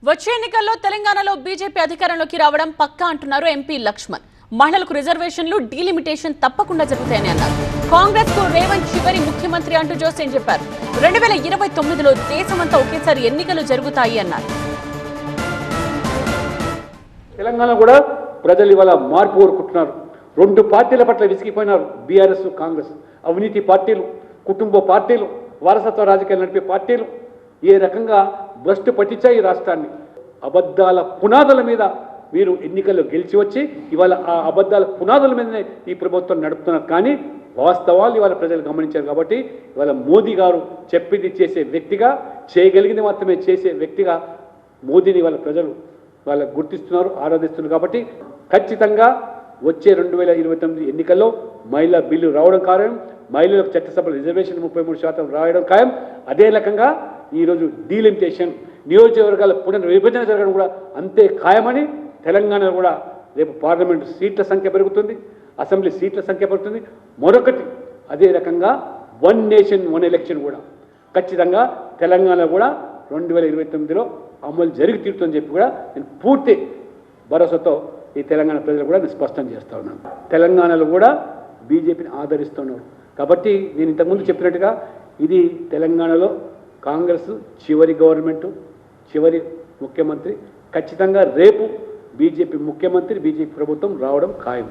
వచ్చే ఎన్నికల్లో తెలంగాణలో బీజేపీ అధికారంలోకి రావడం పక్కా అంటున్నారు ఎంపీ లక్ష్మణ్. మహిళలకు రిజర్వేషన్లు డీలిమిటేషన్ తప్పకుండా జరుగుతాయని అన్నారు. కాంగ్రెస్ కు రేవంత్ చివరి ముఖ్యమంత్రి అంటూ జోసేన్ చెప్పారు. 2029లో దేశమంతా ఒకేసారి ఎన్నికలు జరుగుతాయి అన్నారు. తెలంగాణ కూడా ప్రజలు ఇవాళ మార్పు కోరుకుంటున్నారు. రెండు పార్టీల పట్ల విసిగిపోయినారు. బీఆర్ఎస్, కాంగ్రెస్, అవినీతి పార్టీలు, కుటుంబ పార్టీలు, వారసత్వ రాజకీయాలు నడిపే పార్టీలు ఏ రకంగా భ్రష్టు పట్టించాయి రాష్ట్రాన్ని. అబద్ధాల పునాదుల మీద వీరు ఎన్నికల్లో గెలిచి వచ్చి ఇవాళ ఆ అబద్ధాల పునాదుల మీదనే ఈ ప్రభుత్వం నడుపుతున్నారు. కానీ వాస్తవాలు ఇవాళ ప్రజలు గమనించారు. కాబట్టి ఇవాళ మోదీ గారు చెప్పింది చేసే వ్యక్తిగా, చేయగలిగింది మాత్రమే చేసే వ్యక్తిగా మోదీని ఇవాళ ప్రజలు వాళ్ళకు గుర్తిస్తున్నారు, ఆరాధిస్తున్నారు. కాబట్టి ఖచ్చితంగా వచ్చే 2029 ఎన్నికల్లో మహిళా బిల్లు రావడం ఖాయం, మహిళలకు చట్టసభలో రిజర్వేషన్ 33% రాయడం ఖాయం. అదే రకంగా ఈరోజు డీలిమిటేషన్, నియోజకవర్గాల పునర్విభజన జరగడం కూడా అంతే ఖాయమని తెలంగాణలో కూడా రేపు పార్లమెంటు సీట్ల సంఖ్య పెరుగుతుంది, అసెంబ్లీ సీట్ల సంఖ్య పెరుగుతుంది. మరొకటి అదే రకంగా వన్ నేషన్ వన్ ఎలక్షన్ కూడా ఖచ్చితంగా తెలంగాణ కూడా 2029లో అమలు జరిగి తీరుతుందని చెప్పి కూడా నేను పూర్తి భరోసాతో ఈ తెలంగాణ ప్రజలు కూడా నేను స్పష్టం చేస్తా ఉన్నాను. తెలంగాణలో కూడా బీజేపీని ఆదరిస్తున్నారు. కాబట్టి నేను ఇంతకుముందు చెప్పినట్టుగా ఇది తెలంగాణలో కాంగ్రెస్ చివరి గవర్నమెంటు, చివరి ముఖ్యమంత్రి. ఖచ్చితంగా రేపు బీజేపీ ముఖ్యమంత్రి, బీజేపీ ప్రభుత్వం రావడం ఖాయం.